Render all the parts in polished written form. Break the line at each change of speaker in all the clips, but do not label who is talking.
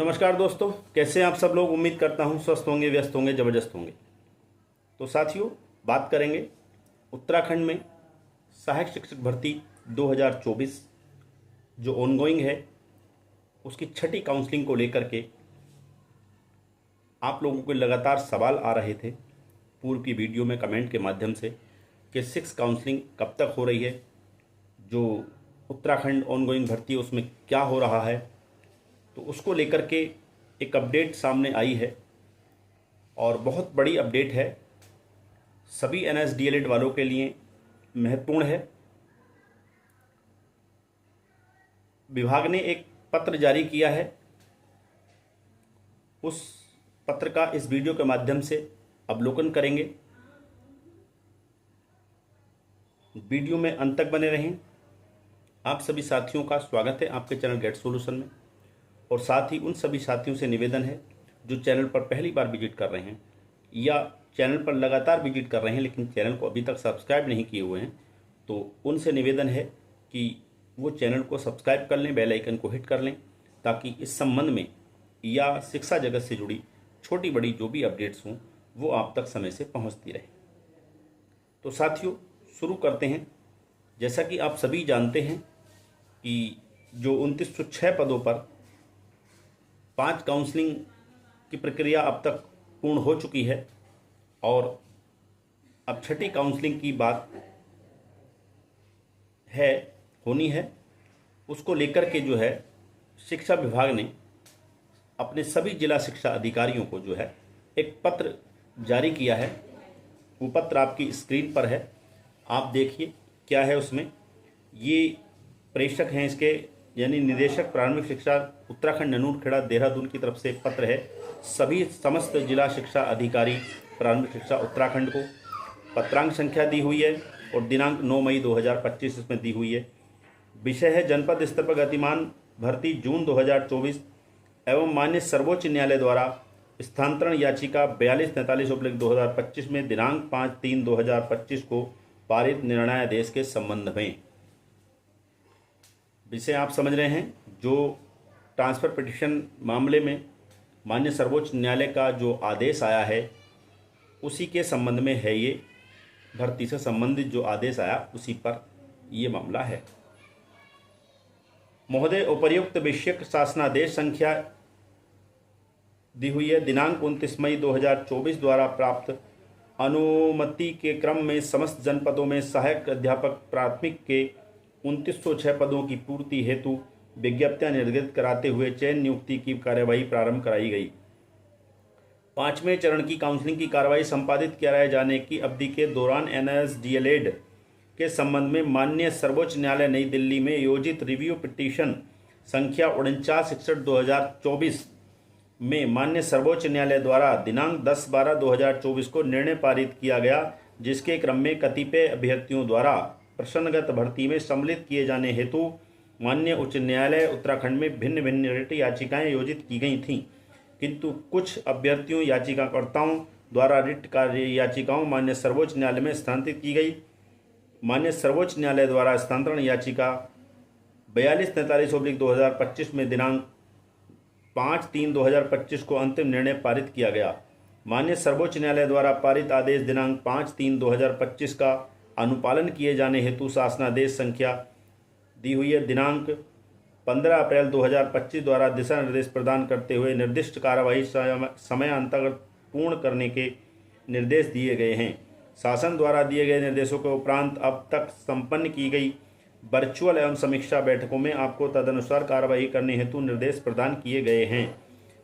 तो नमस्कार दोस्तों, कैसे हैं आप सब लोग। उम्मीद करता हूं स्वस्थ होंगे, व्यस्त होंगे, ज़बरदस्त होंगे। तो साथियों, बात करेंगे उत्तराखंड में सहायक शिक्षक भर्ती 2024 जो ऑनगोइंग है उसकी छठी काउंसलिंग को लेकर के। आप लोगों के लगातार सवाल आ रहे थे पूर्व की वीडियो में कमेंट के माध्यम से कि 6 काउंसलिंग कब तक हो रही है, जो उत्तराखंड ऑनगोइंग भर्ती है उसमें क्या हो रहा है। तो उसको लेकर के एक अपडेट सामने आई है और बहुत बड़ी अपडेट है, सभी NSDLED वालों के लिए महत्वपूर्ण है। विभाग ने एक पत्र जारी किया है, उस पत्र का इस वीडियो के माध्यम से अवलोकन करेंगे। वीडियो में अंत तक बने रहें। आप सभी साथियों का स्वागत है आपके चैनल गेट सॉल्यूशन में, और साथ ही उन सभी साथियों से निवेदन है जो चैनल पर पहली बार विजिट कर रहे हैं या चैनल पर लगातार विजिट कर रहे हैं लेकिन चैनल को अभी तक सब्सक्राइब नहीं किए हुए हैं, तो उनसे निवेदन है कि वो चैनल को सब्सक्राइब कर लें, बेल आइकन को हिट कर लें, ताकि इस संबंध में या शिक्षा जगत से जुड़ी छोटी बड़ी जो भी अपडेट्स हों वो आप तक समय से पहुंचती रहे। तो साथियों, शुरू करते हैं। जैसा कि आप सभी जानते हैं कि जो 2906 पदों पर 5 काउंसलिंग की प्रक्रिया अब तक पूर्ण हो चुकी है और अब छठी काउंसलिंग की बात होनी है। उसको लेकर के जो है शिक्षा विभाग ने अपने सभी जिला शिक्षा अधिकारियों को जो है एक पत्र जारी किया है। वो पत्र आपकी स्क्रीन पर है, आप देखिए क्या है उसमें। ये प्रेषक हैं इसके, यानी निदेशक प्रारंभिक शिक्षा उत्तराखंड ननूरखेड़ा देहरादून की तरफ से एक पत्र है सभी समस्त जिला शिक्षा अधिकारी प्रारंभिक शिक्षा उत्तराखंड को। पत्रांक संख्या दी हुई है और दिनांक 9 मई 2025 इसमें दी हुई है। विषय है जनपद स्तर पर गतिमान भर्ती जून 2024 एवं माननीय सर्वोच्च न्यायालय द्वारा स्थानांतरण याचिका 4243/2025 में दिनांक 5/3/2025 को पारित निर्णयादेश के संबंध में। विषय आप समझ रहे हैं, जो ट्रांसफ़र पिटीशन मामले में माननीय सर्वोच्च न्यायालय का जो आदेश आया है उसी के संबंध में है। ये भर्ती से संबंधित जो आदेश आया उसी पर ये मामला है। महोदय, उपर्युक्त विषयक शासनादेश संख्या दी हुई है दिनांक 29 मई 2024 द्वारा प्राप्त अनुमति के क्रम में समस्त जनपदों में सहायक अध्यापक प्राथमिक के 2906 पदों की पूर्ति हेतु विज्ञप्तियां निर्गत कराते हुए चयन नियुक्ति की कार्यवाही प्रारंभ कराई गई। 5वें चरण की काउंसलिंग की कार्यवाही संपादित कराए जाने की अवधि के दौरान NSDLED के संबंध में माननीय सर्वोच्च न्यायालय नई दिल्ली में योजित रिव्यू पिटीशन संख्या 4961/2024 में माननीय सर्वोच्च न्यायालय द्वारा दिनांक 10/12/2024 को निर्णय पारित किया गया, जिसके क्रम में कतिपय अभ्यर्थियों द्वारा प्रश्नगत भर्ती में सम्मिलित किए जाने हेतु माननीय उच्च न्यायालय उत्तराखंड में भिन्न भिन्न रिट याचिकाएं योजित की गई थीं, किंतु कुछ अभ्यर्थियों याचिकाकर्ताओं द्वारा रिट याचिकाओं माननीय सर्वोच्च न्यायालय में स्थानांतरित की गई। माननीय सर्वोच्च न्यायालय द्वारा स्थानांतरण याचिका 4243/2025 में दिनांक 5/3/2025 को अंतिम निर्णय पारित किया गया। माननीय सर्वोच्च न्यायालय द्वारा पारित आदेश दिनांक 5/3/2025 का अनुपालन किए जाने हेतु शासनादेश संख्या दी हुई है दिनांक 15 अप्रैल 2025 द्वारा दिशा निर्देश प्रदान करते हुए निर्दिष्ट कार्यवाही समयांतर पूर्ण करने के निर्देश दिए गए हैं। शासन द्वारा दिए गए निर्देशों के उपरांत अब तक संपन्न की गई वर्चुअल एवं समीक्षा बैठकों में आपको तदनुसार कार्यवाही करने हेतु निर्देश प्रदान किए गए हैं।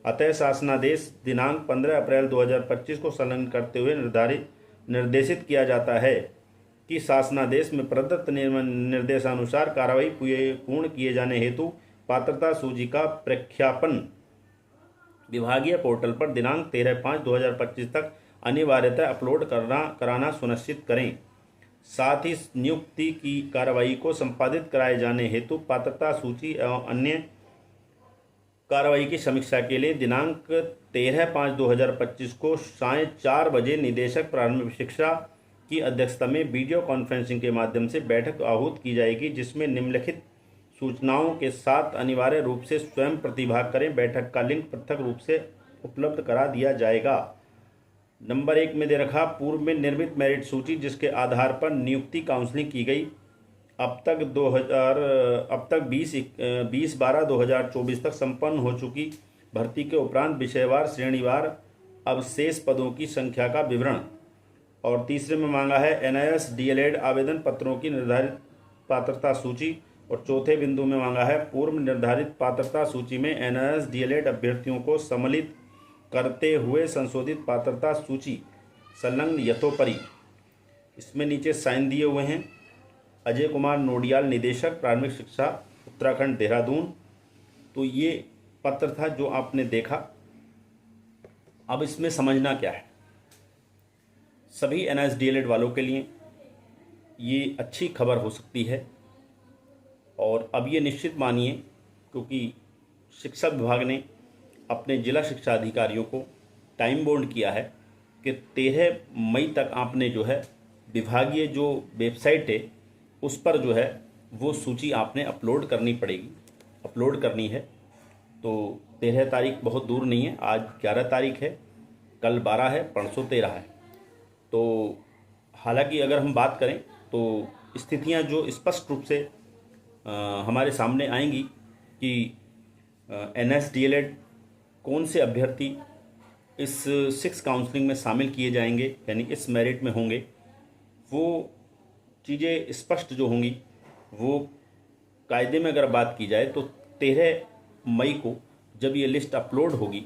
अतः शासनादेश दिनांक 15 अप्रैल 2025 को संलग्न करते हुए निर्देशित किया जाता है कि शासनादेश में प्रदत्त निर्देशानुसार कार्रवाई पूर्ण किए जाने हेतु पात्रता सूची का प्रख्यापन विभागीय पोर्टल पर दिनांक 13/5/2025 तक अनिवार्यतः अपलोड कराना सुनिश्चित करें। साथ ही नियुक्ति की कार्रवाई को संपादित कराए जाने हेतु पात्रता सूची एवं अन्य कार्रवाई की समीक्षा के लिए दिनांक 13/5/2025 को सायं 4 बजे निदेशक प्रारंभिक शिक्षा की अध्यक्षता में वीडियो कॉन्फ्रेंसिंग के माध्यम से बैठक आहूत की जाएगी, जिसमें निम्नलिखित सूचनाओं के साथ अनिवार्य रूप से स्वयं प्रतिभाग करें। बैठक का लिंक पृथक रूप से उपलब्ध करा दिया जाएगा। नंबर 1 में दे रखा पूर्व में निर्मित मेरिट सूची जिसके आधार पर नियुक्ति काउंसलिंग की गई अब तक 20/12/2024 तक संपन्न हो चुकी भर्ती के उपरांत विषयवार श्रेणीवार अब शेष पदों की संख्या का विवरण। और तीसरे में मांगा है एनआईएस डीएलएड आवेदन पत्रों की निर्धारित पात्रता सूची। और चौथे बिंदु में मांगा है पूर्व निर्धारित पात्रता सूची में एनआईएस डीएलएड अभ्यर्थियों को सम्मिलित करते हुए संशोधित पात्रता सूची संलग्न यथोपरि। इसमें नीचे साइन दिए हुए हैं अजय कुमार नोडियाल, निदेशक प्राथमिक शिक्षा उत्तराखंड देहरादून। तो ये पत्र था जो आपने देखा। अब इसमें समझना क्या है, सभी एनआईएस डीएलएड वालों के लिए ये अच्छी खबर हो सकती है। और अब ये निश्चित मानिए, क्योंकि शिक्षा विभाग ने अपने जिला शिक्षा अधिकारियों को टाइम बाउंड किया है कि 13 मई तक आपने जो है विभागीय जो वेबसाइट है उस पर जो है वो सूची आपने अपलोड करनी है। तो 13 तारीख बहुत दूर नहीं है, आज 11 तारीख है, कल 12 है, परसों 13 है। तो हालांकि अगर हम बात करें तो स्थितियां जो स्पष्ट रूप से हमारे सामने आएंगी कि एनआईएस डीएलएड कौन से अभ्यर्थी इस 6 काउंसलिंग में शामिल किए जाएंगे, यानी इस मेरिट में होंगे, वो चीज़ें स्पष्ट जो होंगी वो कायदे में अगर बात की जाए तो 13 मई को जब ये लिस्ट अपलोड होगी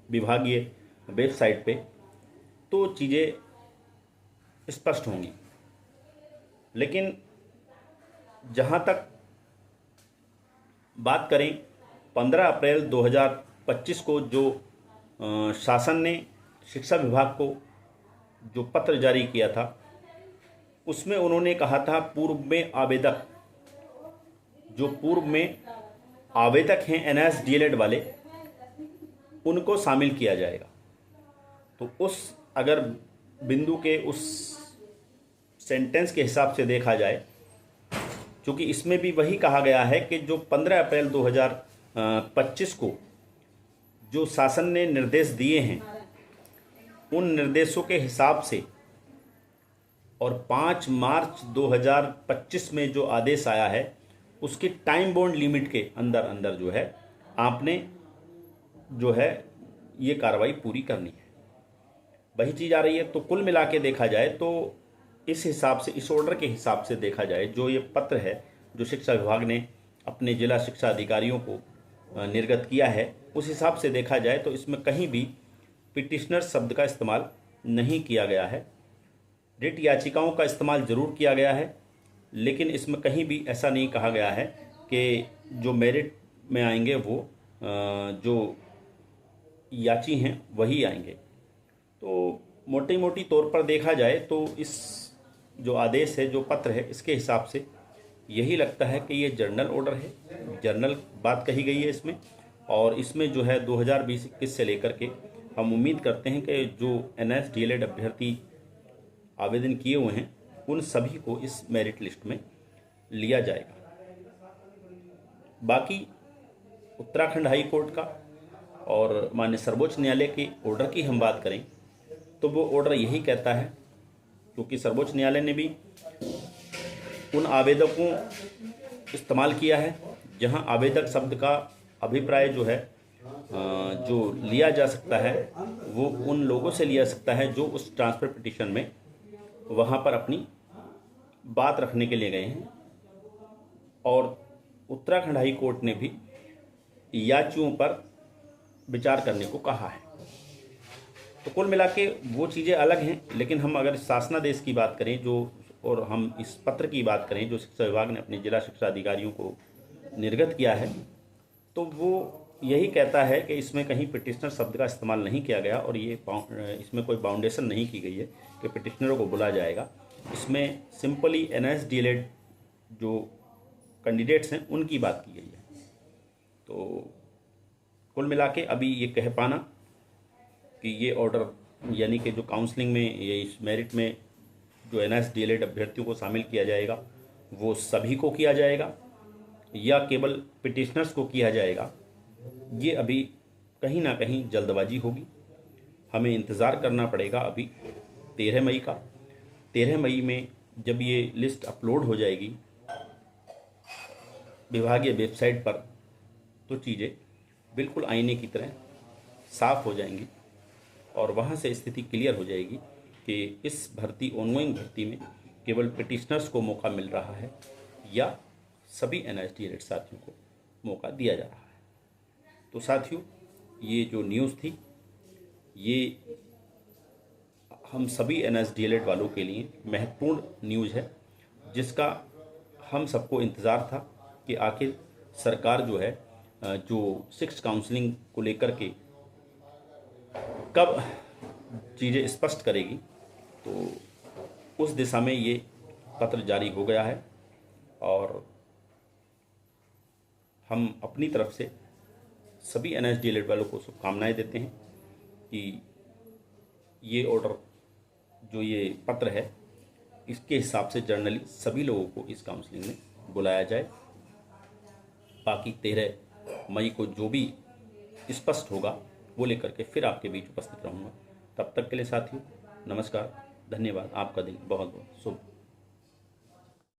विभागीय वेबसाइट पे तो चीज़ें स्पष्ट होंगी। लेकिन जहाँ तक बात करें 15 अप्रैल 2025 को जो शासन ने शिक्षा विभाग को जो पत्र जारी किया था उसमें उन्होंने कहा था पूर्व में आवेदक हैं एनआईएस डीएलएड वाले उनको शामिल किया जाएगा। तो उस अगर बिंदु के उस सेंटेंस के हिसाब से देखा जाए, क्योंकि इसमें भी वही कहा गया है कि जो 15 अप्रैल 2025 को जो शासन ने निर्देश दिए हैं उन निर्देशों के हिसाब से और 5 मार्च 2025 में जो आदेश आया है उसकी टाइम बाउंड लिमिट के अंदर जो है आपने जो है ये कार्रवाई पूरी करनी है, वही चीज़ आ रही है। तो कुल मिला के देखा जाए तो इस हिसाब से, इस ऑर्डर के हिसाब से देखा जाए, जो ये पत्र है जो शिक्षा विभाग ने अपने जिला शिक्षा अधिकारियों को निर्गत किया है, उस हिसाब से देखा जाए तो इसमें कहीं भी पिटिशनर शब्द का इस्तेमाल नहीं किया गया है। रिट याचिकाओं का इस्तेमाल जरूर किया गया है, लेकिन इसमें कहीं भी ऐसा नहीं कहा गया है कि जो मेरिट में आएंगे वो जो याची हैं वही आएंगे। तो मोटी तौर पर देखा जाए तो इस जो आदेश है, जो पत्र है, इसके हिसाब से यही लगता है कि ये जर्नल ऑर्डर है, जर्नल बात कही गई है इसमें। और इसमें जो है 2020-21 से लेकर के हम उम्मीद करते हैं कि जो एनआईएस डीएलएड अभ्यर्थी आवेदन किए हुए हैं उन सभी को इस मेरिट लिस्ट में लिया जाएगा। बाकी उत्तराखंड हाई कोर्ट का और माननीय सर्वोच्च न्यायालय के ऑर्डर की हम बात करें तो वो ऑर्डर यही कहता है, क्योंकि सर्वोच्च न्यायालय ने भी उन आवेदकों इस्तेमाल किया है जहां आवेदक शब्द का अभिप्राय जो है जो लिया जा सकता है वो उन लोगों से लिया सकता है जो उस ट्रांसफ़र पिटीशन में वहां पर अपनी बात रखने के लिए गए हैं। और उत्तराखंड हाई कोर्ट ने भी याचियों पर विचार करने को कहा है। तो कुल मिला के वो चीज़ें अलग हैं, लेकिन हम अगर शासनादेश की बात करें जो, और हम इस पत्र की बात करें जो शिक्षा विभाग ने अपने जिला शिक्षा अधिकारियों को निर्गत किया है, तो वो यही कहता है कि इसमें कहीं पिटिशनर शब्द का इस्तेमाल नहीं किया गया और ये इसमें कोई बाउंडेशन नहीं की गई है कि पिटिशनरों को बुलाया जाएगा। इसमें सिंपली एनआईएस डीएलएड जो कैंडिडेट्स हैं उनकी बात की गई है। तो कुल मिला के अभी ये कह पाना कि ये ऑर्डर यानी कि जो काउंसलिंग में ये इस मेरिट में जो एनआईएस डीएलएड अभ्यर्थियों को शामिल किया जाएगा वो सभी को किया जाएगा। या केवल पिटिशनर्स को किया जाएगा, ये अभी कहीं ना कहीं जल्दबाजी होगी। हमें इंतज़ार करना पड़ेगा अभी 13 मई का। 13 मई में जब ये लिस्ट अपलोड हो जाएगी विभागीय वेबसाइट पर, तो चीज़ें बिल्कुल आईने की तरह साफ हो जाएंगी और वहाँ से स्थिति क्लियर हो जाएगी कि इस भर्ती ऑनगोइंग भर्ती में केवल पिटिशनर्स को मौका मिल रहा है या सभी NSDLED साथियों को मौका दिया जा रहा है। तो साथियों, ये जो न्यूज़ थी ये हम सभी NSDLED वालों के लिए महत्वपूर्ण न्यूज़ है, जिसका हम सबको इंतज़ार था कि आखिर सरकार जो है जो 6 काउंसलिंग को लेकर के कब चीज़ें स्पष्ट करेगी। तो उस दिशा में ये पत्र जारी हो गया है और हम अपनी तरफ से सभी NSDLED वालों को शुभकामनाएं देते हैं कि ये ऑर्डर जो ये पत्र है इसके हिसाब से जर्नली सभी लोगों को इस काउंसलिंग में बुलाया जाए। बाकी 13 मई को जो भी स्पष्ट होगा वो लेकर के फिर आपके बीच उपस्थित रहूँगा। तब तक के लिए साथियों नमस्कार, धन्यवाद। आपका दिन बहुत बहुत शुभ।